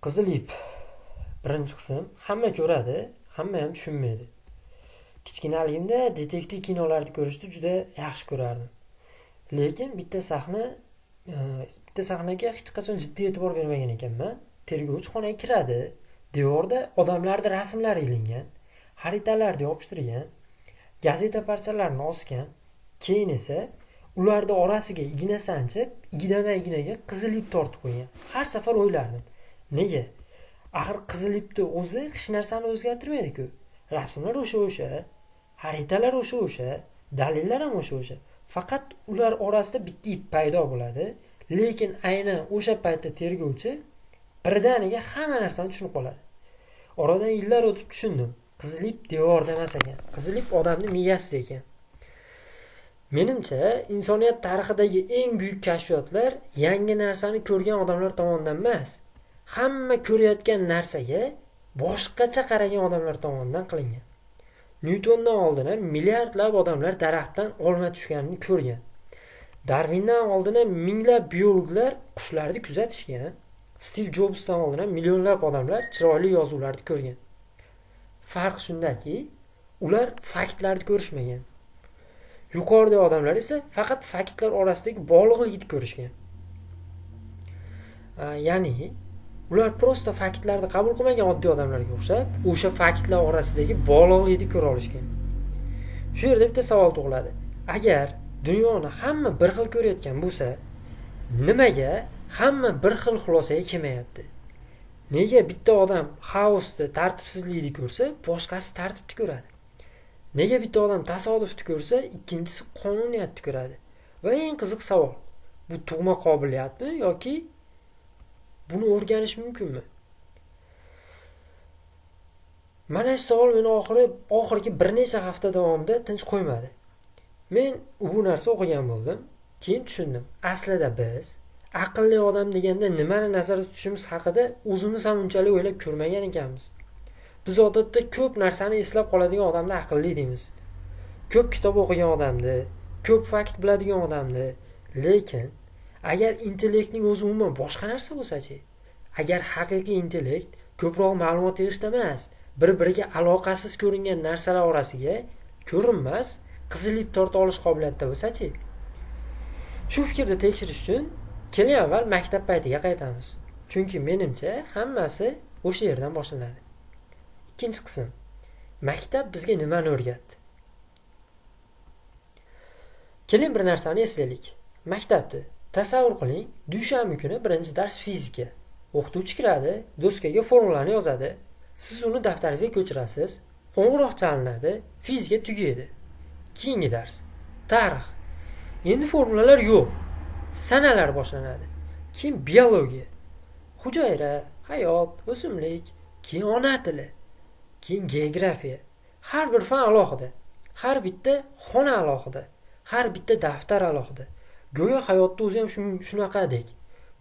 Qizil ip. Birinchi qism. Hamma ko'radi, hamma ham tushunmaydi. Kichkinaligimda detektiv kinolarni ko'rishni juda yaxshi ko'rardim. Lekin bitta sahnaga hech qachon jiddiy e'tibor bermagan ekanman. Tergovchi xonaga kiradi. Devorda odamlarning rasmlari ilingan, xaritalarni yopishtirgan, gazeta parchalarini osgan. Keyin esa ularning orasiga igna sanchib, ignadan ignaga qizil ip tortib qo'ygan. Har safar o'ylardim. Nega? Axir qizil ipni o'zi hech narsani o'zgartirmaydi-ku. Rasmlar o'sha, xaritalar o'sha, dalillar ham o'sha. Faqat ular orasida bitta ip paydo bo'ladi, lekin aynan o'sha paytda tergovchi birdaniga hamma narsani tushunib qoladi. Oradan yillar o'tib tushundim. Qizil ip devorda emas ekan. Qizil ip odamning miyasida ekan. Menimcha, insoniyat tarixidagi eng buyuk kashfiyotlar yangi narsani ko'rgan odamlar tomonidan emas, hamma ko'rayotgan narsaga boshqacha qaragan odamlar tomonidan qilingan. Nyutondan oldin ham milliardlab odamlar daraxtdan olma tushganini ko'rgan. Darwindan oldin ham minglab biologlar qushlarni kuzatishgan. Steve Jobsdan oldin ham millionlab odamlar chiroyli yozuvlarni ko'rgan. Farq shundaki, ular faktlarni ko'rishmagan. Yuqoridagi odamlar esa faqat faktlar orasidagi bog'liqlikni ko'rishgan. Ya'ni ular prosta faktlarni qabul qilmagan oddiy odamlarga o'xshab, o'sha faktlar orasidagi bog'liqlikni ko'ra olishgan. Shu yerda bitta savol tug'iladi. Agar dunyoni hamma bir xil ko'rayotgan bo'lsa, nimaga hamma bir xil xulosaga kelmayapti? Nega bitta odam xaosni, tartibsizlikni ko'rsa, boshqasi tartibni ko'radi? Nega bitta odam tasodifni ko'rsa, ikkinchisi qonuniyatni ko'radi? Va eng qiziq savol, bu tug'ma qobiliyatmi yoki buni o'rganish mumkinmi? Mana shu savol meni oxirgi bir necha hafta davomida tinch qo'ymadi. Men bu narsa o'qigan bo'ldim, keyin tushundim. Aslida biz aqlli odam deganda nimani nazarda tutishimiz haqida o'zimiz ham unchalik o'ylab ko'rmagan ekanmiz. Biz odatda ko'p narsani eslab qoladigan odamni aqlli deymiz. Ko'p kitob o'qigan odamni, ko'p fakt biladigan odamni, lekin agar intellektning o'zi umuman boshqa narsa bo'lsa-chi? Agar haqiqiy intellekt ko'proq ma'lumot yig'ishda emas, bir-biriga aloqasiz ko'ringan narsalar orasiga ko'rinmas qizil ip torta olish qobiliyatida bo'lsa-chi? Shu fikrni tekshirish uchun keling avval maktab paytiga qaytamiz. Chunki menimcha hammasi o'sha yerdan boshlanadi. Ikkinchi qism. Maktab bizga nimani o'rgatdi? Keling bir narsani eslaylik. Maktabda tasavvur qiling, dushanba kuni birinchi dars fizika. O'qituvchi kiradi, doskaga formulani yozadi. Siz uni daftaringizga ko'chirasiz. Qo'ng'iroq chalinadi, fizika tugaydi. Keyingi dars tarix. Endi formulalar yo'q. Sanalar boshlanadi. Keyin biologiya. Hujayra, hayot, o'simlik, keyin ona tili, keyin geografiya. Har bir fan alohida. Har bitta xona alohida. Har bitta daftar alohida. Go'yo hayotda o'zi ham shunaqadek.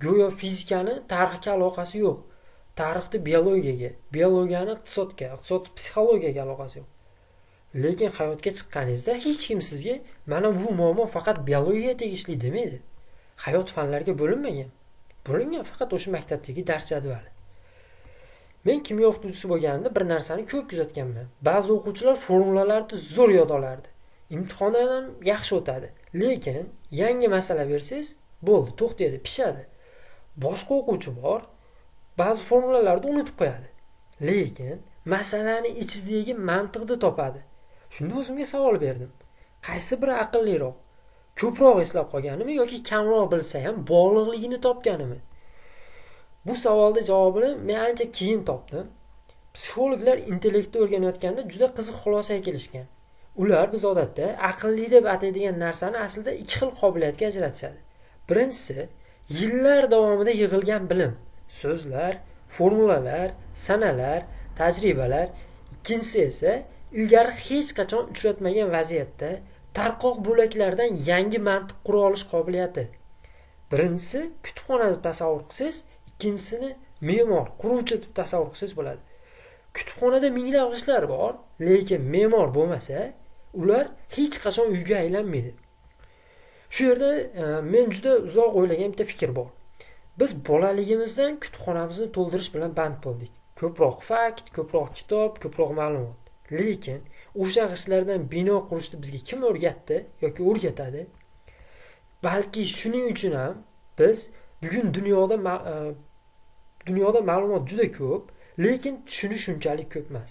Go'yo fizikani tarixga aloqasi yo'q. Tarixni biologiyaga, biologiyani iqtisodga, iqtisod psixologiyaga aloqasi yo'q. Lekin hayotga chiqqaningizda hech kim sizga mana bu muammo faqat biologiyaga tegishli demaydi. Hayot fanlarga bo'linmagan. Bo'lingan faqat o'sha maktabdagi dars jadvali. Men kimyo o'qituvchisi bo'lganimda bir narsani ko'p kuzatganman. Ba'zi o'quvchilar formulalarni zo'r yod olardi. Imtihondan ham yaxshi o'tadi. Lekin yangi masala bersangiz, bo'ldi, to'xtaydi, pishadi. Boshqa o'quvchi bor, ba'zi formulalarni unutib qo'yadi. Lekin masalani ichidagi mantiqni topadi. Shunda o'zimga savol berdim. Qaysi biri aqlliroq? Ko'proq eslab qolganimi yoki kamroq bilsa ham bog'liqligini topganimi? Bu savolning javobini men ancha keyin topdim. Psixologlar intellektni o'rganayotganda juda qiziq xulosaga kelishgan. Ular biz odatda aqlli deb ataydigan narsani aslida ikki xil qobiliyatga ajratishadi. Birinchisi yillar davomida yig'ilgan bilim, so'zlar, formulalar, sanalar, tajribalar. Ikkinchisi esa ilgari hech qachon uchratmagan vaziyatda tarqoq bo'laklardan yangi mantiq qura olish qobiliyati. Birinchisi kutubxona deb tasavvur qilsangiz, ikkinchisini me'mor, quruvchi deb tasavvur qilsangiz bo'ladi. Kutubxonada minglab ishlar bor, lekin me'mor bo'lmasa, ular hech qachon uyga aylanmaydi. Shu yerda men juda uzoq o'ylagan bitta fikr bor. Biz bolaligimizdan kutubxonamizni to'ldirish bilan band bo'ldik. Ko'proq fakt, ko'proq kitob, ko'proq ma'lumot. Lekin o'sha g'ishlardan bino qurishni bizga kim o'rgatdi yoki o'rgatadi? Balki shuning uchun ham biz bugun dunyoda ma'lumot juda ko'p, lekin tushunish shunchalik ko'p emas.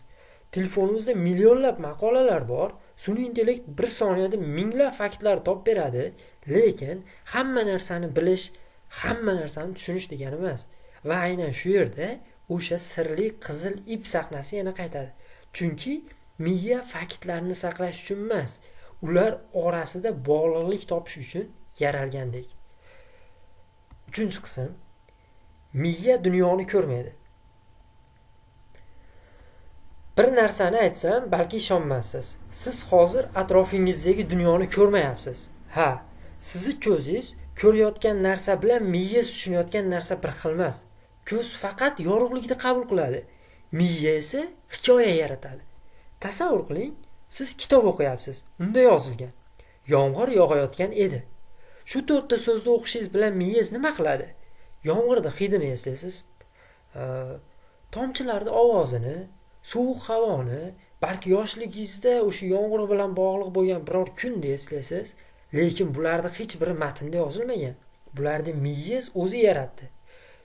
Telefonimizda millionlab maqolalar bor, sun'iy intellekt bir soniyada minglab faktlar topib beradi, lekin hamma narsani bilish, hamma narsani tushunish degani emas. Va aynan shu yerda o'sha sirli qizil ip sahnasi yana qaytadi. Chunki miya faktlarni saqlash uchun emas, ular orasida bog'liqlik topish uchun yaralgandek. 3-qism. Miya dunyoni ko'rmaydi. Bir narsani aytsam, balki ishonmassiz. Siz hozir atrofingizdagi dunyoni ko'rmayapsiz. Ha, sizni ko'zingiz ko'rayotgan narsa bilan miya tushunayotgan narsa bir xil emas. Ko'z faqat yorug'likni qabul qiladi. Miya esa hikoya yaratadi. Tasavvur qiling, siz kitob o'qiyapsiz. Unda yozilgan: yomg'ir yog'ayotgan edi. Shu 4 ta so'zni o'qishingiz bilan miyangiz nima qiladi? Yomg'irda hidini eslaysiz, tomchilarning ovozini, sovuq havoni, balki yoshligingizda o'sha yomg'ir bilan bog'liq bo'lgan biror kunni eslaysiz, lekin bularning hech biri matnda yozilmagan. Bularni miyangiz o'zi yaratdi.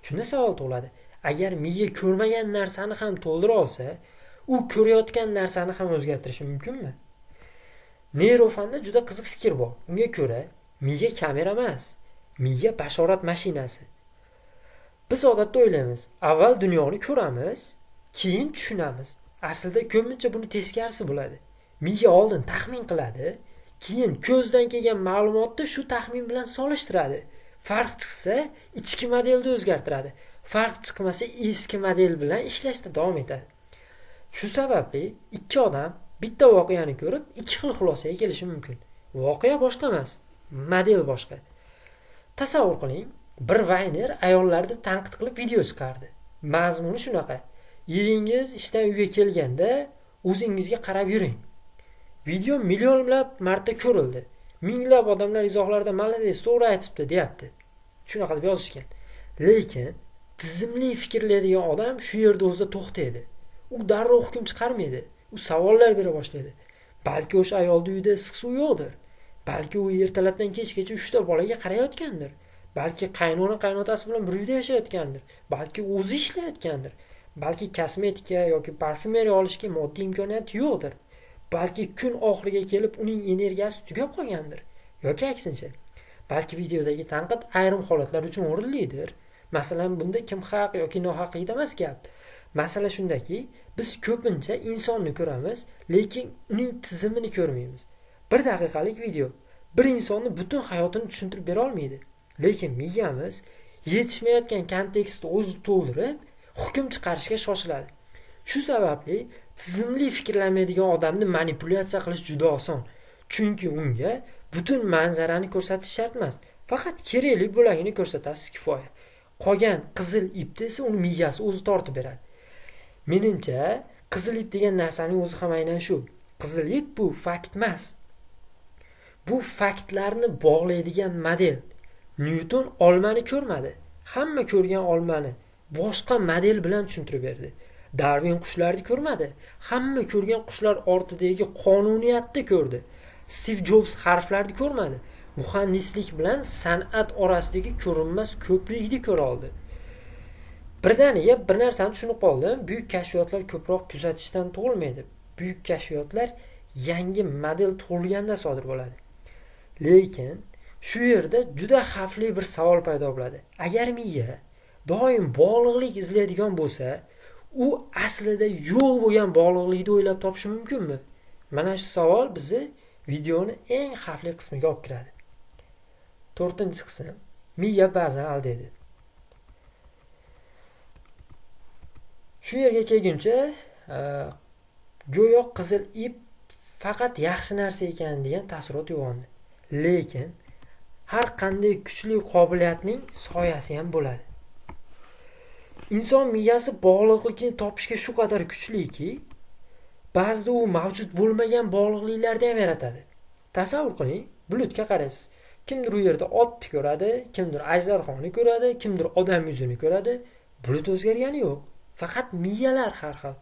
Shunda savol tug'iladi: agar miya ko'rmagan narsani ham to'ldira olsa, u ko'rayotgan narsani ham o'zgartirishi mumkinmi? Neyrofanda juda qiziq fikr bor. Unga ko'ra, miya kamera emas, miya bashorat mashinasi. Biz odatda o'ylaymiz, avval dunyoni ko'ramiz, keyin tushunamiz. Aslida ko'pincha buni teskarisi bo'ladi. Miya oldin taxmin qiladi, keyin ko'zdan kelgan ma'lumotni shu taxmin bilan solishtiradi. Farq chiqsa, ichki modelni o'zgartiradi. Farq chiqmasa, eski model bilan ishlashda davom etadi. Shu sababli ikki odam bitta voqeani ko'rib, ikki xil xulosaga kelishi mumkin. Voqea boshqa emas, model boshqa. Tasavvur qiling, bir vayner ayollarni tanqid qilib video chiqardi. Mazmuni shunaqa: eringiz ishdan uyga kelganda o'zingizga qarab yuring. Video millionlab marta ko'rildi. Minglab odamlar izohlarda "Malades, to'g'ri aytibdi" deyapti. Shunaqa deb yozishgan. Lekin tizimli fikrlaydigan odam shu yerda o'zida to'xtaydi. U darrov hukm chiqarmaydi. U savollar bera boshlaydi. Balki o'sha ayolning uyida issiq suv yo'qdir. Balki u ertalabdan kechgacha 3 ta bolaga qarayotgandir. Balki qaynotasi bilan bir uyda yashayotgandir. Balki o'zi ishlayotgandir. Balki kosmetika yoki parfyumeriya olishga moddiy imkoniyati yo'qdir. Balki kun oxiriga kelib uning energiyasi tugab qolgandir. Yoki aksincha. Balki videodagi tanqid ayrim holatlar uchun o'rinlidir. Masalan, bunda kim haq yoki nohaqligida emas gap. Masala shundaki, biz ko'pincha insonni ko'ramiz, lekin uning tizimini ko'rmaymiz. 1 daqiqalik video bir insonni butun hayotini tushuntirib bera olmaydi. Lekin miyamiz yetishmayotgan kontekstni o'zi to'ldirib, hukm chiqarishga shoshiladi. Shu sababli tizimli fikrlamaydigan odamni manipulyatsiya qilish juda oson. Chunki unga butun manzarani ko'rsatish shart emas. Faqat kerakli bo'lagini ko'rsatasiz kifoya. Qolgan qizil ipni esa uni miyasi o'zi tortib beradi. Menimcha, qizil ip degan narsaning o'zi ham aynan shu. Qizil ip bu fakt emas. Bu faktlarni bog'laydigan model. Nyuton olmani ko'rmadi. Hamma ko'rgan olmani boshqa model bilan tushuntirib berdi. Darwin qushlarni ko'rmadi. Hamma ko'rgan qushlar ortidagi qonuniyatni ko'rdi. Steve Jobs harflarni ko'rmadi. Muhandislik bilan san'at orasidagi ko'rinmas ko'prikni ko'ra oldi. Birdaniga bir narsani tushunib qoldim. Buyuk kashfiyotlar ko'proq kuzatishdan tug'ilmaydi. Buyuk kashfiyotlar yangi model tug'ilganda sodir bo'ladi. Lekin shu yerda juda xavfli bir savol paydo bo'ladi. Agar miya doim bog'liqlik izlaydigan bo'lsa, u aslida yo'q bo'lgan bog'liqlikni o'ylab topishi mumkinmi? Mana shu savol bizni videoni eng xavfli qismiga olib kiradi. 4-qism. Miya ba'zan aldaydi. Shu yerga kelguncha go'yo qizil ip faqat yaxshi narsa ekan degan taassurot uyg'ondi. Lekin har qanday kuchli qobiliyatning soyasi ham bo'ladi. Inson miyasi bog'liqlikni topishga shu qadar kuchliki, ba'zida u mavjud bo'lmagan bog'liqliklarni ham yaratadi. Tasavvur qiling, bulutga qaraysiz. Kimdir u yerda otni ko'radi, kimdir ajdarxoni ko'radi, kimdir odam yuzini ko'radi. Bulut o'zgargani yo'q. Faqat miyalar har xil.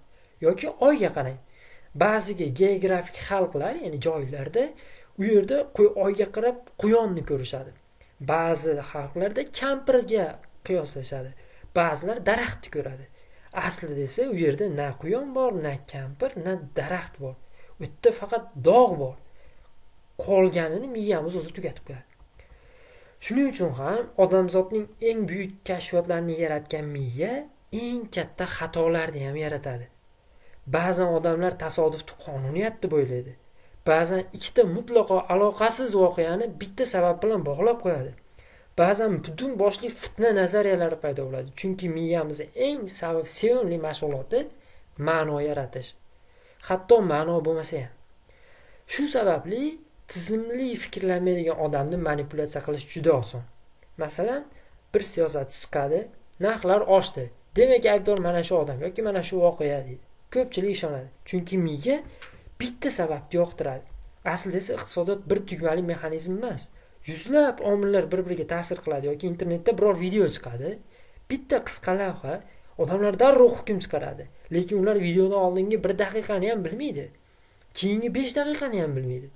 Yoki oyga qarang. Ba'ziga geografik xalqlar, ya'ni joylarda u yerda oyga qarab quyonni ko'rishadi. Ba'zi xalqlarda kampirga qiyoslashadi. Ba'zilar daraxtni ko'radi. Aslida esa u yerda na quyon bor, na kampir, na daraxt bor. U yerda faqat dog' bor. Qolganini miyamiz o'zi tugatib qo'yadi. Shuning uchun ham odamzodning eng buyuk kashfiyotlarini yaratgan miya eng katta xatolarni ham yaratadi. Ba'zan odamlar tasodifni qonuniyat deb o'ylaydi. Ba'zan ikkita mutlaqo aloqasiz voqeani bitta sabab bilan bog'lab qo'yadi. Ba'zan butun boshli fitna nazariyalari paydo bo'ladi. Chunki miyamizning eng sevimli mashg'uloti ma'no yaratish. Hatto ma'no bo'lmasa ham. Shu sababli tizimli fikrlanmaydigan odamni manipulyatsiya qilish juda oson. Masalan, bir siyosatchi chiqadi, narxlar oshdi. Demak, aybdor mana shu odam yoki mana shu voqea deydi. Ko'pchilik ishonadi. Chunki miya bitta sababni yoqtiradi. Aslida esa iqtisodiyot bir tugmali mexanizm emas. Yuzlab omillar bir-biriga ta'sir qiladi yoki internetda biror video chiqadi, bitta qisqa lavha odamlar darrov hukm chiqaradi. Lekin ular videodan oldingi 1 daqiqani ham bilmaydi. Keyingi 5 daqiqani ham bilmaydi.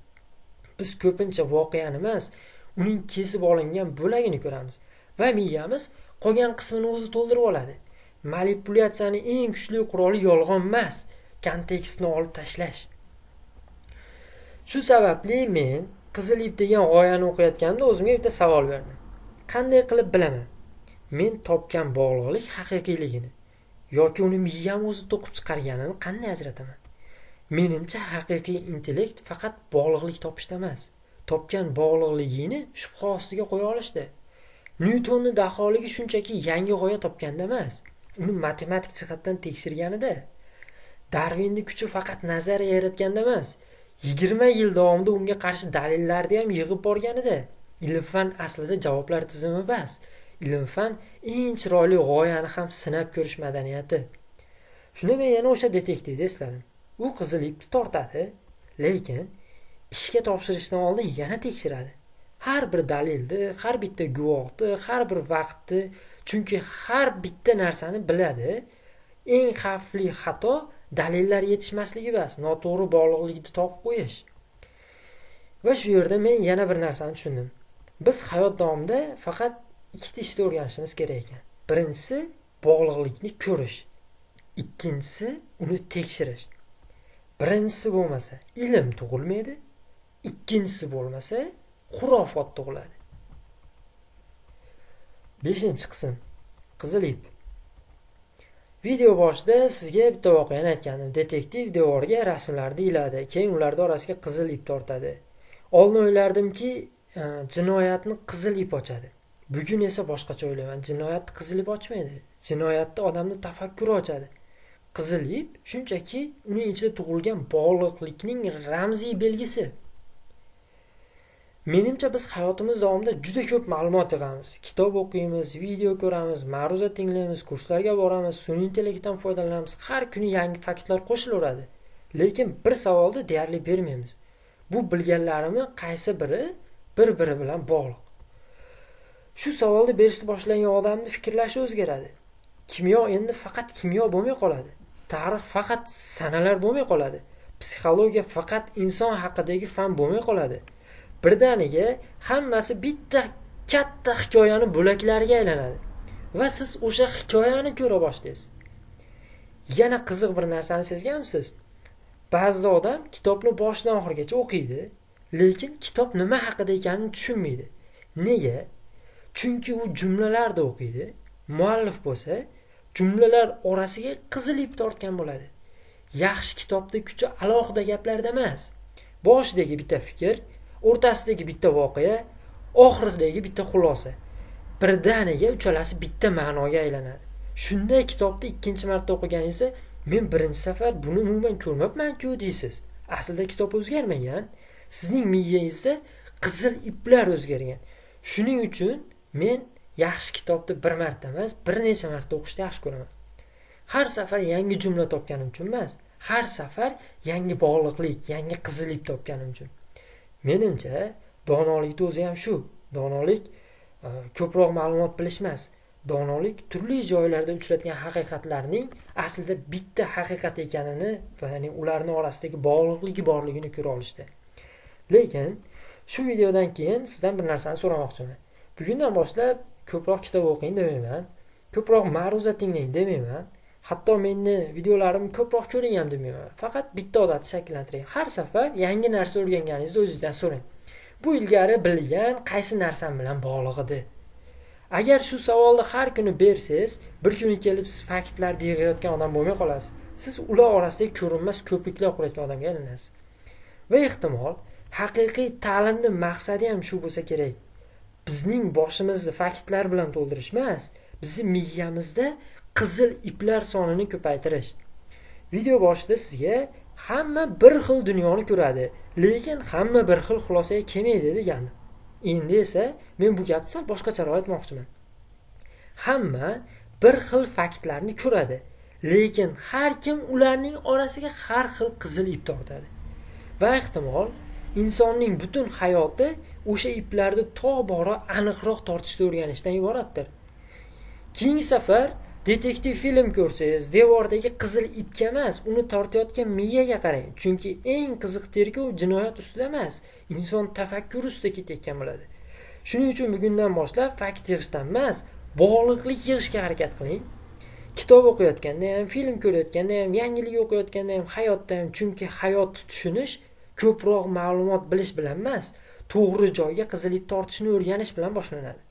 Biz ko'pincha voqeani emas, uning kesib olingan bo'lagini ko'ramiz va miyamiz qolgan qismini o'zi to'ldirib oladi. Manipulyatsiyaning eng kuchli quroli yolg'on emas, kontekstni olib tashlash. Shu sababli men Qizil ip degan g'oyani o'qiyotganda o'zimga bitta savol berdim. Qanday qilib bilaman? Men topgan bog'liqlik haqiqiyligini yoki uni miyam o'zi to'qib chiqarganini qanday ajrataman? Menimcha haqiqiy intellekt faqat bog'liqlik topishda emas, topgan bog'liqligini shubha ostiga qo'ya olishda. Nyutonning daholigi shunchaki yangi g'oya topganda emas, uni matematik jihatdan tekshirganida. Darwinning kuchi faqat nazariya yaratganda emas, 20 yil davomida unga qarshi dalillarni ham yig'ib borganida. Ilm-fan aslida javoblar tizimi emas. Ilm-fan eng chiroyli g'oyani ham sinab ko'rish madaniyati. Shuni men yana o'sha detektivni esladim. U qizil ipni tortadi, lekin ishga topshirishdan oldin yana tekshiradi. Har bir dalilni, har bitta guvohni, har bir vaqtni, chunki har bitta narsani biladi. Eng xavfli xato dalillar yetishmasligi emas, noto'g'ri bog'liqlikni topib qo'yish. Va shu yerda men yana bir narsani tushundim. Biz hayot davomida faqat ikkita ishni o'rganishimiz kerak ekan. Birinchisi bog'liqlikni ko'rish, ikkinchisi uni tekshirish. Birinchisi bo'lmasa ilm tug'ilmaydi, ikkinchisi bo'lmasa xurofot tug'iladi. 5-qism. Qizil ip. Video boshida sizga bitta voqeani aytgandim. Detektiv devoriga rasmlarni iladi, keyin ularning orasiga qizil ip tortadi. Oldin o'ylardimki, jinoyatni qizil ip ochadi. Bugun esa boshqacha o'ylayman. Jinoyatni qizil ip ochmaydi. Jinoyatni odamning tafakkuri ochadi. Qizil ip shunchaki uning ichida tug'ilgan bog'liqlikning ramziy belgisi. Menimcha biz hayotimiz davomida juda ko'p ma'lumot yig'amiz. Kitob o'qiymiz, video ko'ramiz, ma'ruza tinglaymiz, kurslarga boramiz, sun'iy intellektdan foydalanamiz. Har kuni yangi faktlar qo'shilaveradi. Lekin bir savolni deyarli bermaymiz. Bu bilganlarimni qaysi biri bir-biri bilan bog'liq? Shu savolni berishni boshlagan odamning fikrlashi o'zgaradi. Kimyo endi faqat kimyo bo'lmay qoladi. Tarix faqat sanalar bo'lmay qoladi. Psixologiya faqat inson haqidagi fan bo'lmay qoladi. Birdaniga hammasi bitta katta hikoyani bo'laklariga aylanadi va siz o'sha hikoyani ko'ra boshlaysiz. Yana qiziq bir narsani sezganmisiz? Ba'zi odam kitobni boshidan oxirigacha o'qiydi, lekin kitob nima haqida ekanini tushunmaydi. Nega? Chunki u jumlalarni o'qiydi. Muallif bo'lsa, jumlalar orasiga qizil ip tortgan bo'ladi. Yaxshi kitobning kuchi alohida gaplarda emas. Boshidagi bitta fikr, o'rtasidagi bitta voqea, oxiridagi bitta xulosa. Birdaniga uchalasi bitta ma'noga aylanadi. Shunday kitobni ikkinchi marta o'qiganingizda, men birinchi safar buni umuman ko'rmabman-ku deysiz. Aslida kitob o'zgarmagan, sizning miyangizda qizil iplar o'zgargan. Shuning uchun men yaxshi kitobni bir marta emas, bir necha marta o'qishni yaxshi ko'raman. Har safar yangi jumla topganim uchun emas, har safar yangi bog'liqlik, yangi qizil ip topganim uchun. Menimcha, donolikning o'zi ham shu. Donolik ko'proq ma'lumot bilish emas. Donolik turli joylarda uchratgan haqiqatlarning aslida bitta haqiqat ekanini va ya'ni ularning orasidagi bog'liqligi borligini ko'ra olishdi. Lekin shu videodan keyin sizdan bir narsani so'ramoqchiman. Bugundan boshlab ko'proq kitob o'qing demayman, ko'proq ma'ruza tinglang demayman, hatto meni videolarimni ko'proq ko'ring ham demayman. Faqat bitta odatni shakllantiring. Har safar yangi narsa o'rganganingizda o'zingizdan so'rang. Bu ilgari bilgan qaysi narsam bilan bog'liq edi? Agar shu savolni har kuni bersangiz, bir kuni kelib siz faktlarni yig'ayotgan odam bo'lmay qolasiz. Siz ular orasida ko'rinmas ko'priklar qurayotgan odamga aylanasiz. Va ehtimol haqiqiy ta'limning maqsadi ham shu bo'lsa kerak. Bizning boshimizni faktlar bilan to'ldirish emas, bizning miyamizda qizil iplar sonini ko'paytirish. Video boshida sizga hamma bir xil dunyoni ko'radi, lekin hamma bir xil xulosaga kelmaydi degani. Endi esa men bu gapni sal boshqacharoq aytmoqchiman. Hamma bir xil faktlarni ko'radi, lekin har kim ularning orasiga har xil qizil ip tortadi. Va ehtimol insonning butun hayoti o'sha iplarni tobora aniqroq tortishni o'rganishdan iboratdir. Keyingi safar detektiv film ko'rsangiz, devordagi qizil ipga emas, uni tortayotgan miyaga qarang. Chunki eng qiziq tergov jinoyat ustida emas, inson tafakkuri ustida ketayotgan bo'ladi. Shuning uchun bugundan boshlab fakt yig'ishdan emas, bog'liqlik yig'ishga harakat qiling. Kitob o'qiyotganda ham, film ko'rayotganda ham, yangilik o'qiyotganda ham, hayotda ham, chunki hayotni tushunish ko'proq ma'lumot bilish bilan emas, to'g'ri joyga qizil ip tortishni o'rganish bilan boshlanadi.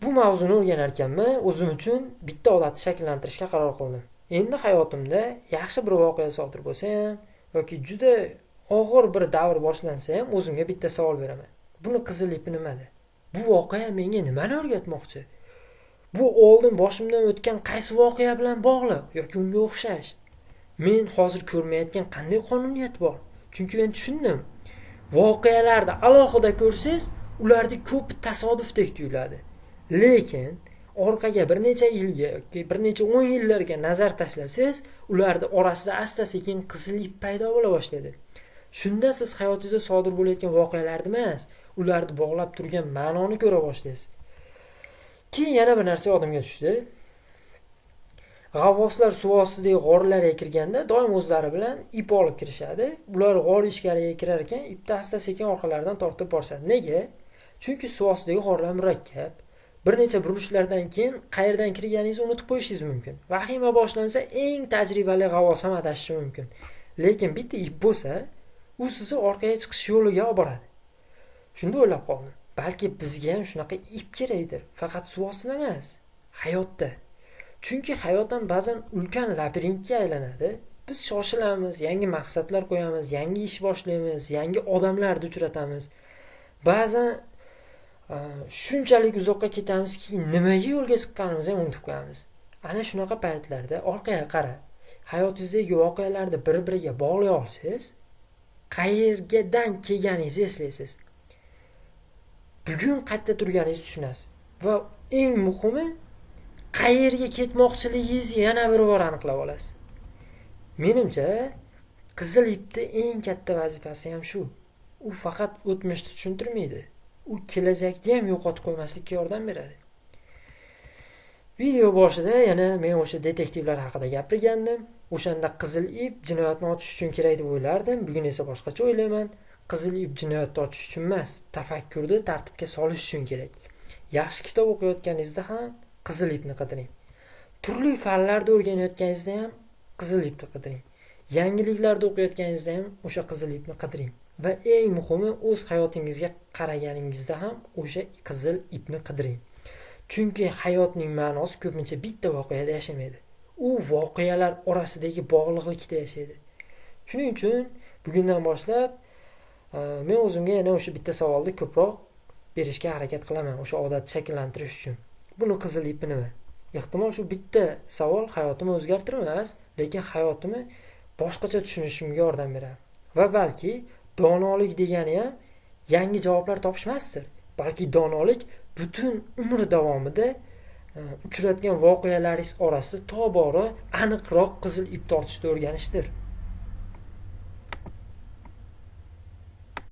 Bu mavzuni o'rganar ekanman, o'zim uchun bitta odatni shakllantirishga qaror qildim. Endi hayotimda yaxshi bir voqea sodir bo'lsa ham yoki juda og'ir bir davr boshlansa ham o'zimga bitta savol beraman. Buni qizil ipi nimada? Bu voqea menga nimani o'rgatmoqchi? Bu oldin boshimdan o'tgan qaysi voqea bilan bog'liq yoki unga o'xshash? Men hozir ko'rmayotgan qanday qonuniyat bor? Chunki men tushundim. Voqealarni alohida ko'rsangiz, ularda ko'p tasodifdek tuyuladi. Lekin orqaga bir necha yilga yoki bir necha 10 yillarga nazar tashlasangiz, ularning orasida asta-sekin qizil ip paydo bo'la boshlaydi. Shunda siz hayotingizda sodir bo'layotgan voqealarni emas, ularni bog'lab turgan ma'noni ko'ra boshlaysiz. Keyin yana bir narsa yodimga tushdi. G'avvoslar suv ostidagi g'orlarga kirganda doim o'zlari bilan ip olib kirishadi. Ular g'or ichkariga kirar ekan, ipni asta-sekin orqalaridan tortib borishadi. Nega? Chunki suv ostidagi g'orlar murakkab. Bir necha burilishlardan keyin qayerdan kirganingizni unutib qo'yishingiz mumkin. Vahima boshlansa eng tajribali g'avvos ham adashishi mumkin. Lekin bitta ip bo'lsa, u sizni orqaga chiqish yo'liga olib boradi. Shunda o'ylab qoldim. Balki bizga ham shunaqa ip kerakdir, faqat suv ostida emas, hayotda. Chunki hayot ham ba'zan ulkan labirintga aylanadi. Biz shoshilamiz, yangi maqsadlar qo'yamiz, yangi ish boshlaymiz, yangi odamlarni uchratamiz. Ba'zan shunchalik uzoqqa ketamizki, nimaga yo'lga chiqqanimizni ham unutib qo'yamiz. Ana shunaqa paytlarda orqaga qarab, hayotingizdagi voqealarni bir-biriga bog'lay olsangiz, qayerdan kelganingizni eslaysiz. Bugun qayerda turganingizni tushunasiz va eng muhimi qayerga ketmoqchiligingizni yana bir bor aniqlab olasiz. Menimcha, qizil ipning eng katta vazifasi ham shu. U faqat o'tmishni tushuntirmaydi. U kelajakni ham yo'qotib qo'ymaslikka yordam beradi. Video boshida yana men o'sha detektivlar haqida gapirgandim. O'shanda qizil ip jinoyatni ochish uchun kerak deb o'ylardim. Bugun esa boshqacha o'ylayman. Qizil ip jinoyatni ochish uchun emas, tafakkurni tartibga solish uchun kerak. Yaxshi kitob o'qiyotganingizda ham qizil ipni qidiring. Turli fanlarni o'rganayotganingizda ham qizil ipni qidiring. Yangiliklarni o'qiyotganingizda ham o'sha qizil ipni qidiring. Va eng muhimi, o'z hayotingizga qaraganingizda ham o'sha qizil ipni qidiring. Chunki hayotning ma'nosi ko'pincha bitta voqeada yashamaydi. U voqealar orasidagi bog'liqlikda yashaydi. Shuning uchun bugundan boshlab men o'zimga yana o'sha bitta savolni ko'proq berishga harakat qilaman, o'sha odatni shakllantirish uchun. Buni qizil ipi nima? Ehtimol shu bitta savol hayotimni o'zgartirmas, lekin hayotimni boshqacha tushunishimga yordam beradi. Va balki donolik degani ham yangi javoblar topishmasdir. Balki donolik butun umr davomida uchratgan voqealaringiz orasida tobora aniqroq qizil ip tortishni o'rganishdir.